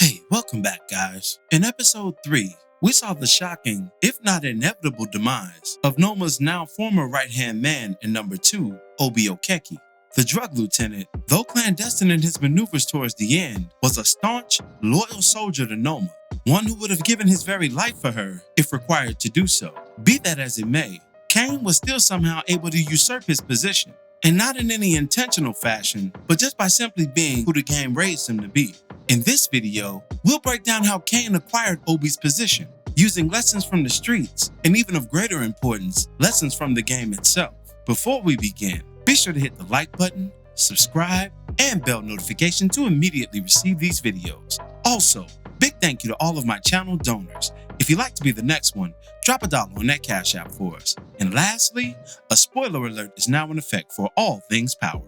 Hey, welcome back, guys. In episode 3, we saw the shocking, if not inevitable, demise of Noma's now former right-hand man in number 2, Obie. The drug lieutenant, though clandestine in his maneuvers towards the end, was a staunch, loyal soldier to Noma, one who would have given his very life for her if required to do so. Be that as it may, Kane was still somehow able to usurp his position, and not in any intentional fashion, but just by simply being who the game raised him to be. In this video, we'll break down how Kane acquired Obie's position, using lessons from the streets, and even of greater importance, lessons from the game itself. Before we begin, be sure to hit the like button, subscribe, and bell notification to immediately receive these videos. Also, big thank you to all of my channel donors. If you'd like to be the next one, drop $1 on that Cash App for us. And lastly, a spoiler alert is now in effect for all things Power.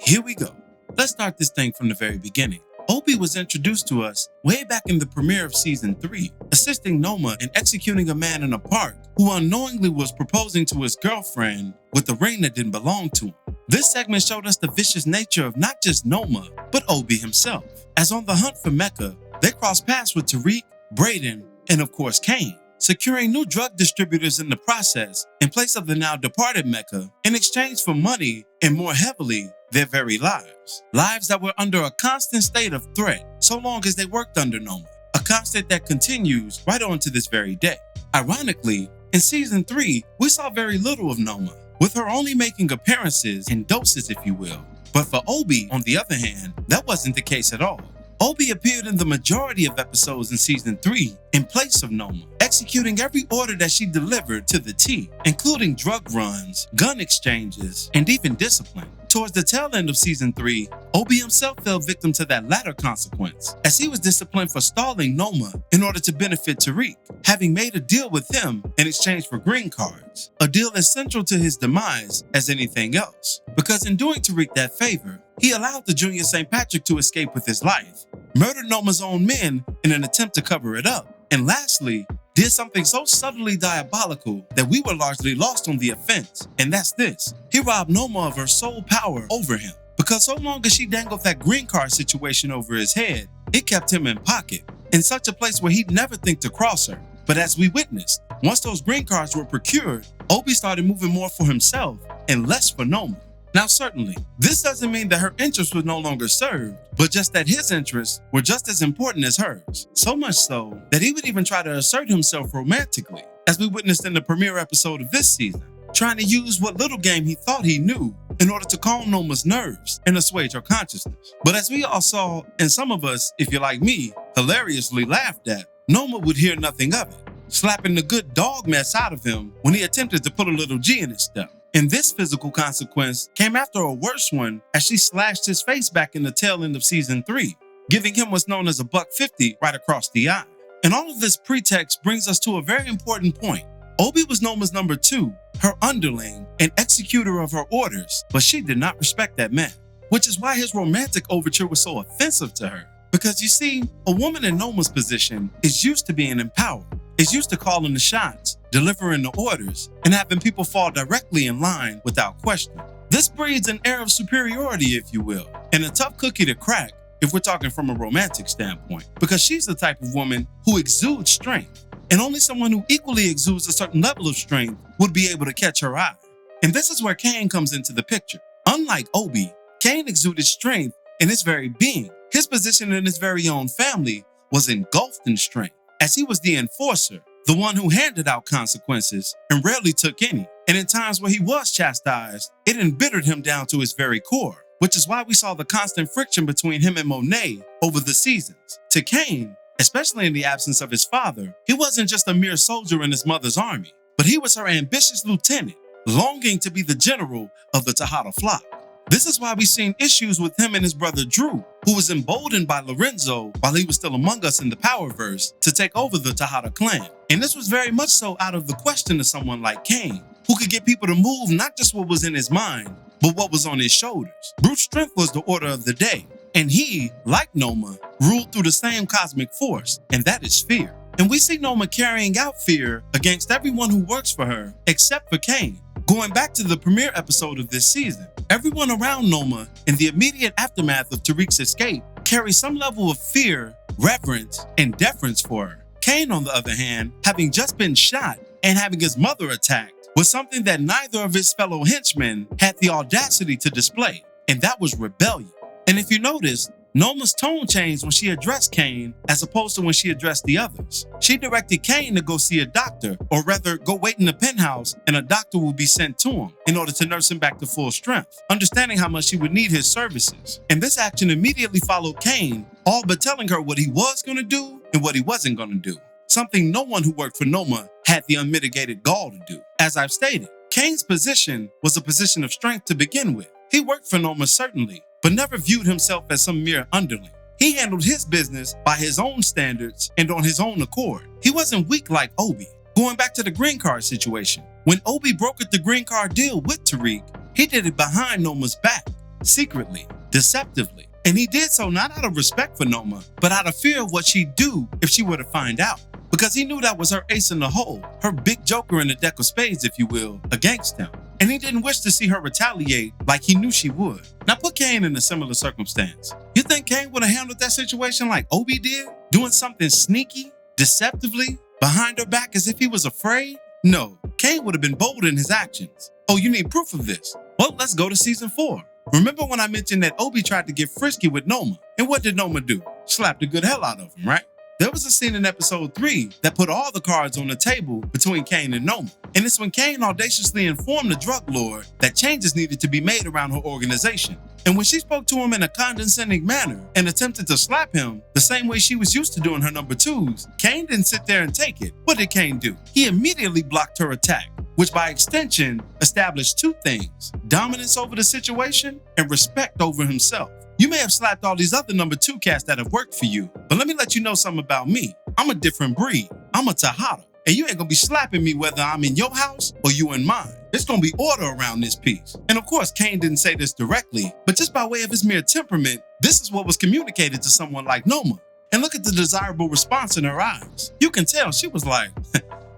Here we go. Let's start this thing from the very beginning. Obie was introduced to us way back in the premiere of Season 3, assisting Noma in executing a man in a park who unknowingly was proposing to his girlfriend with a ring that didn't belong to him. This segment showed us the vicious nature of not just Noma, but Obie himself. As on the hunt for Mecca, they crossed paths with Tariq, Braden, and of course Kane, securing new drug distributors in the process in place of the now departed Mecca in exchange for money and more heavily, their very lives. Lives that were under a constant state of threat so long as they worked under Noma, a constant that continues right on to this very day. Ironically, in Season 3, we saw very little of Noma, with her only making appearances in doses, if you will. But for Obie, on the other hand, that wasn't the case at all. Obie appeared in the majority of episodes in Season 3 in place of Noma, executing every order that she delivered to the T, including drug runs, gun exchanges, and even discipline. Towards the tail end of Season 3, Obie himself fell victim to that latter consequence, as he was disciplined for stalling Noma in order to benefit Tariq, having made a deal with him in exchange for green cards, a deal as central to his demise as anything else, because in doing Tariq that favor, he allowed the Junior St. Patrick to escape with his life, murdered Noma's own men in an attempt to cover it up, and lastly, did something so subtly diabolical that we were largely lost on the offense, and that's this. He robbed Noma of her sole power over him, because so long as she dangled that green card situation over his head, it kept him in pocket, in such a place where he'd never think to cross her. But as we witnessed, once those green cards were procured, Obie started moving more for himself and less for Noma. Now certainly, this doesn't mean that her interests were no longer served, but just that his interests were just as important as hers. So much so that he would even try to assert himself romantically, as we witnessed in the premiere episode of this season, trying to use what little game he thought he knew in order to calm Noma's nerves and assuage her consciousness. But as we all saw, and some of us, if you're like me, hilariously laughed at, Noma would hear nothing of it, slapping the good dog mess out of him when he attempted to put a little G in his step. And this physical consequence came after a worse one as she slashed his face back in the tail end of Season 3, giving him what's known as a $150 right across the eye. And all of this pretext brings us to a very important point. Obie was Noma's number 2, her underling and executor of her orders, but she did not respect that man, which is why his romantic overture was so offensive to her. Because you see, a woman in Noma's position is used to being empowered, is used to calling the shots, delivering the orders, and having people fall directly in line without question. This breeds an air of superiority, if you will, and a tough cookie to crack if we're talking from a romantic standpoint, because she's the type of woman who exudes strength, and only someone who equally exudes a certain level of strength would be able to catch her eye. And this is where Kane comes into the picture. Unlike Obie, Kane exuded strength in his very being. His position in his very own family was engulfed in strength, as he was the enforcer, the one who handed out consequences and rarely took any. And in times where he was chastised, it embittered him down to his very core, which is why we saw the constant friction between him and Monet over the seasons. To Kane, especially in the absence of his father, he wasn't just a mere soldier in his mother's army, but he was her ambitious lieutenant, longing to be the general of the Tejada flock. This is why we've seen issues with him and his brother Drew, who was emboldened by Lorenzo while he was still among us in the Powerverse to take over the Tejada clan. And this was very much so out of the question to someone like Kane, who could get people to move not just what was in his mind, but what was on his shoulders. Brute strength was the order of the day, and he, like Noma, ruled through the same cosmic force, and that is fear. And we see Noma carrying out fear against everyone who works for her, except for Kane. Going back to the premiere episode of this season, everyone around Noma in the immediate aftermath of Tariq's escape carry some level of fear, reverence, and deference for her. Kane, on the other hand, having just been shot and having his mother attacked, was something that neither of his fellow henchmen had the audacity to display, and that was rebellion. And if you notice, Noma's tone changed when she addressed Kane as opposed to when she addressed the others. She directed Kane to go see a doctor, or rather go wait in the penthouse and a doctor would be sent to him in order to nurse him back to full strength, understanding how much she would need his services. And this action immediately followed Kane, all but telling her what he was going to do and what he wasn't going to do. Something no one who worked for Noma had the unmitigated gall to do. As I've stated, Kane's position was a position of strength to begin with. He worked for Noma certainly, but never viewed himself as some mere underling. He handled his business by his own standards and on his own accord. He wasn't weak like Obie. Going back to the green card situation, when Obie brokered the green card deal with Tariq, he did it behind Noma's back, secretly, deceptively. And he did so not out of respect for Noma, but out of fear of what she'd do if she were to find out. Because he knew that was her ace in the hole, her big joker in the deck of spades, if you will, against him. And he didn't wish to see her retaliate like he knew she would. Now put Kane in a similar circumstance. You think Kane would have handled that situation like Obie did? Doing something sneaky, deceptively, behind her back as if he was afraid? No, Kane would have been bold in his actions. Oh, you need proof of this? Well, let's go to season 4. Remember when I mentioned that Obie tried to get frisky with Noma? And what did Noma do? Slapped the good hell out of him, right? There was a scene in episode 3 that put all the cards on the table between Kane and Noma. And it's when Kane audaciously informed the drug lord that changes needed to be made around her organization. And when she spoke to him in a condescending manner and attempted to slap him the same way she was used to doing her number 2s, Kane didn't sit there and take it. What did Kane do? He immediately blocked her attack, which by extension established 2 things: dominance over the situation and respect over himself. You may have slapped all these other number 2 cats that have worked for you, but let me let you know something about me. I'm a different breed. I'm a Tejada, and you ain't gonna be slapping me whether I'm in your house or you in mine. There's gonna be order around this piece. And of course, Kane didn't say this directly, but just by way of his mere temperament, this is what was communicated to someone like Noma. And look at the desirable response in her eyes. You can tell she was like,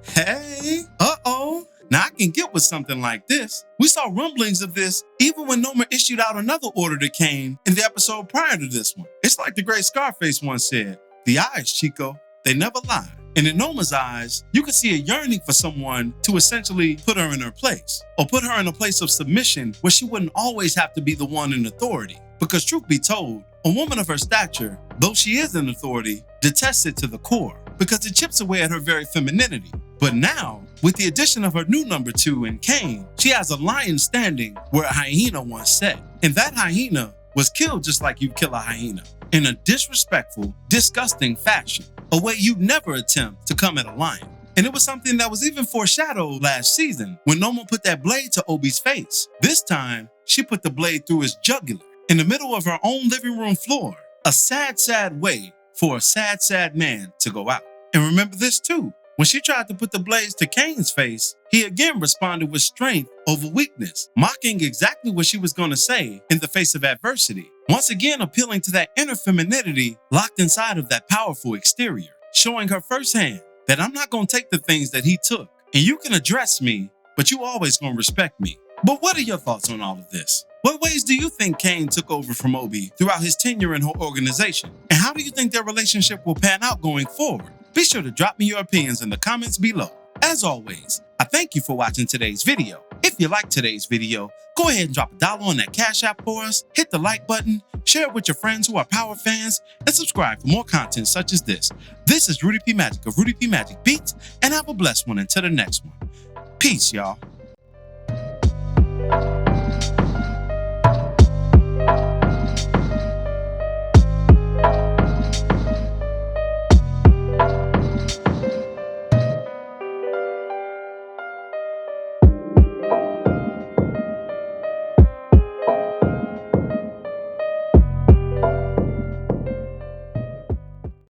hey, uh-oh. Now I can get with something like this. We saw rumblings of this even when Noma issued out another order to Kane in the episode prior to this one. It's like the great Scarface once said, the eyes, Chico, they never lie. And in Noma's eyes, you could see a yearning for someone to essentially put her in her place, or put her in a place of submission where she wouldn't always have to be the one in authority. Because truth be told, a woman of her stature, though she is in authority, detests it to the core because it chips away at her very femininity. But now, with the addition of her new number 2 in Kane, she has a lion standing where a hyena once sat. And that hyena was killed just like you'd kill a hyena, in a disrespectful, disgusting fashion, a way you'd never attempt to come at a lion. And it was something that was even foreshadowed last season when Noma put that blade to Obie's face. This time, she put the blade through his jugular in the middle of her own living room floor. A sad, sad way for a sad, sad man to go out. And remember this too. When she tried to put the blades to Kane's face, he again responded with strength over weakness, mocking exactly what she was going to say in the face of adversity. Once again appealing to that inner femininity locked inside of that powerful exterior, showing her firsthand that I'm not going to take the things that he took. And you can address me, but you always going to respect me. But what are your thoughts on all of this? What ways do you think Kane took over from Obie throughout his tenure in her organization? And how do you think their relationship will pan out going forward? Be sure to drop me your opinions in the comments below. As always, I thank you for watching today's video. If you liked today's video, go ahead and drop $1 on that Cash App for us, hit the like button, share it with your friends who are Power fans, and subscribe for more content such as this. This is Rudy P. Magic of Rudy P. Magic Beats, and have a blessed one until the next one. Peace, y'all.